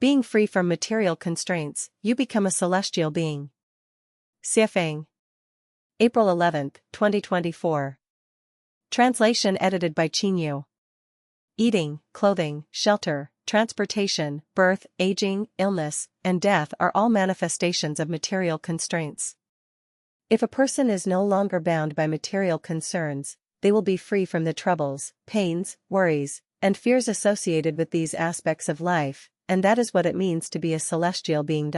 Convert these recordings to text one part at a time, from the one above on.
Being free from material constraints, you become a celestial being. Siafang. April 11, 2024. Translation edited by Chinyu. Eating, clothing, shelter, transportation, birth, aging, illness, and death are all manifestations of material constraints. If a person is no longer bound by material concerns, they will be free from the troubles, pains, worries, and fears associated with these aspects of life, and that is what it means to be a celestial being.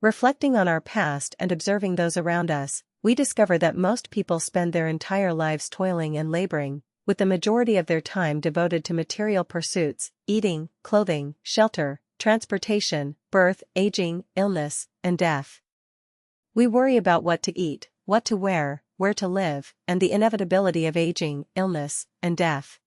Reflecting on our past and observing those around us, we discover that most people spend their entire lives toiling and laboring, with the majority of their time devoted to material pursuits, eating, clothing, shelter, transportation, birth, aging, illness, and death. We worry about what to eat, what to wear, where to live, and the inevitability of aging, illness, and death.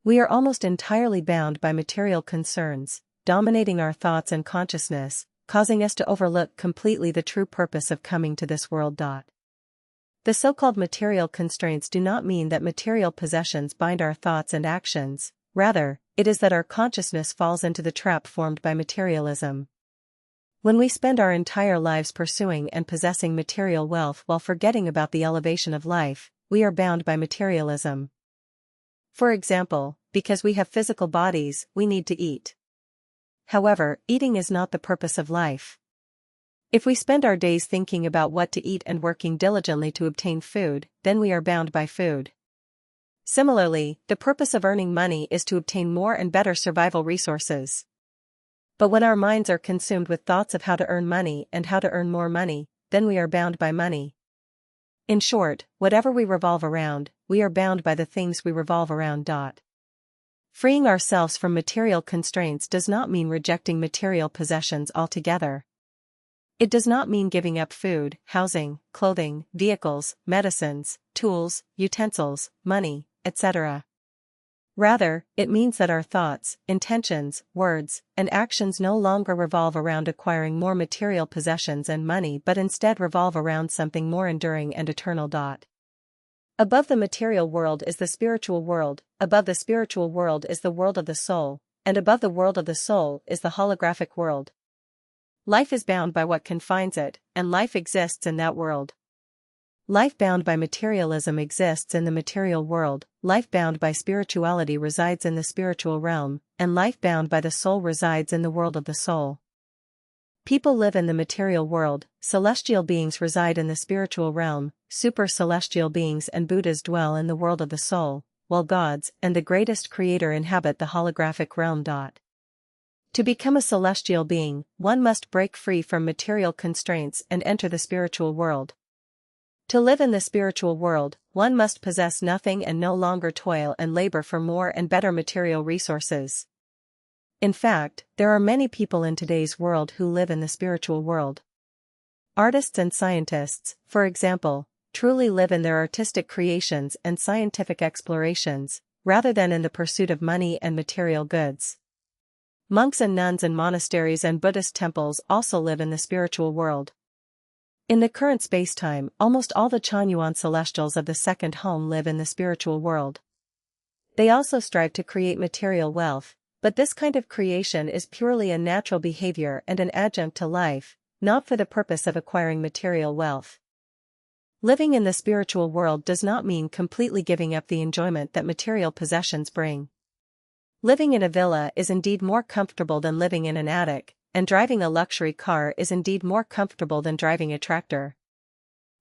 We are almost entirely bound by material concerns, dominating our thoughts and consciousness, causing us to overlook completely the true purpose of coming to this world. The so-called material constraints do not mean that material possessions bind our thoughts and actions, rather, it is that our consciousness falls into the trap formed by materialism. When we spend our entire lives pursuing and possessing material wealth while forgetting about the elevation of life, we are bound by materialism. For example, because we have physical bodies, we need to eat. However, eating is not the purpose of life. If we spend our days thinking about what to eat and working diligently to obtain food, then we are bound by food. Similarly, the purpose of earning money is to obtain more and better survival resources. But when our minds are consumed with thoughts of how to earn money and how to earn more money, then we are bound by money. In short, whatever we revolve around, we are bound by the things we revolve around. Freeing ourselves from material constraints does not mean rejecting material possessions altogether. It does not mean giving up food, housing, clothing, vehicles, medicines, tools, utensils, money, etc. Rather, it means that our thoughts, intentions, words, and actions no longer revolve around acquiring more material possessions and money but instead revolve around something more enduring and eternal. Above the material world is the spiritual world, above the spiritual world is the world of the soul, and above the world of the soul is the holographic world. Life is bound by what confines it, and life exists in that world. Life bound by materialism exists in the material world, life bound by spirituality resides in the spiritual realm, and life bound by the soul resides in the world of the soul. People live in the material world, celestial beings reside in the spiritual realm, super-celestial beings and Buddhas dwell in the world of the soul, while gods and the greatest creator inhabit the holographic realm. To become a celestial being, one must break free from material constraints and enter the spiritual world. To live in the spiritual world, one must possess nothing and no longer toil and labor for more and better material resources. In fact, there are many people in today's world who live in the spiritual world. Artists and scientists, for example, truly live in their artistic creations and scientific explorations, rather than in the pursuit of money and material goods. Monks and nuns in monasteries and Buddhist temples also live in the spiritual world. In the current spacetime, almost all the Chanyuan celestials of the second home live in the spiritual world. They also strive to create material wealth, but this kind of creation is purely a natural behavior and an adjunct to life, not for the purpose of acquiring material wealth. Living in the spiritual world does not mean completely giving up the enjoyment that material possessions bring. Living in a villa is indeed more comfortable than living in an attic, and driving a luxury car is indeed more comfortable than driving a tractor.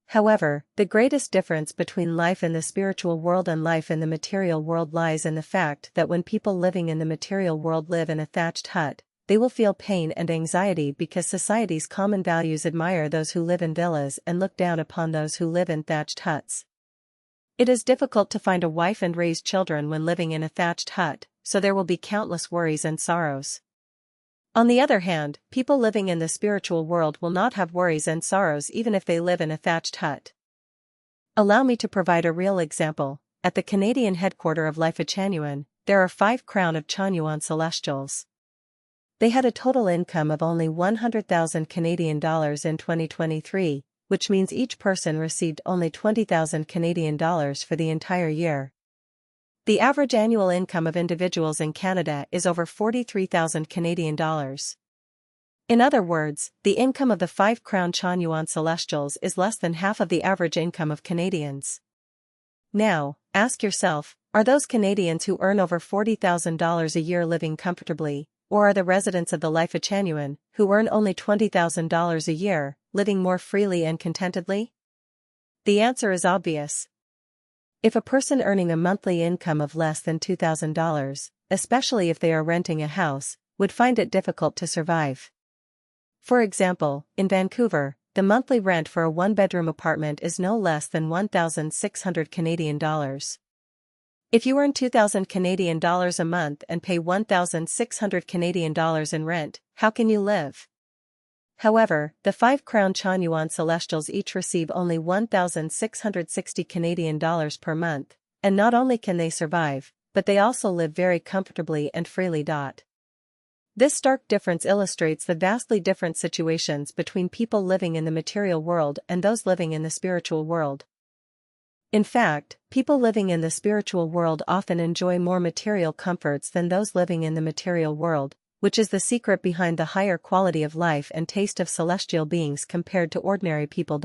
However, the greatest difference between life in the spiritual world and life in the material world lies in the fact that when people living in the material world live in a thatched hut, they will feel pain and anxiety because society's common values admire those who live in villas and look down upon those who live in thatched huts. It is difficult to find a wife and raise children when living in a thatched hut, so there will be countless worries and sorrows. On the other hand, people living in the spiritual world will not have worries and sorrows even if they live in a thatched hut. Allow me to provide a real example. At the Canadian headquarters of Lifechanyuan, there are 5 crown of Chanyuan celestials. They had a total income of only 100,000 Canadian dollars in 2023, which means each person received only 20,000 Canadian dollars for the entire year. The average annual income of individuals in Canada is over 43,000 Canadian dollars. In other words, the income of the 5 Lifechanyuan Celestials is less than half of the average income of Canadians. Now, ask yourself, are those Canadians who earn over $40,000 a year living comfortably, or are the residents of the Lifechanyuan, who earn only $20,000 a year, living more freely and contentedly? The answer is obvious. If a person earning a monthly income of less than $2,000, especially if they are renting a house, would find it difficult to survive. For example, in Vancouver, the monthly rent for a one-bedroom apartment is no less than 1,600 Canadian dollars. If you earn 2,000 Canadian dollars a month and pay 1,600 Canadian dollars in rent, how can you live? However, the 5 Lifechanyuan Celestials each receive only 1,660 Canadian dollars per month, and not only can they survive, but they also live very comfortably and freely. This stark difference illustrates the vastly different situations between people living in the material world and those living in the spiritual world. In fact, people living in the spiritual world often enjoy more material comforts than those living in the material world, which is the secret behind the higher quality of life and taste of celestial beings compared to ordinary people.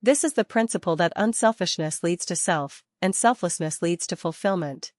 This is the principle that unselfishness leads to self, and selflessness leads to fulfillment.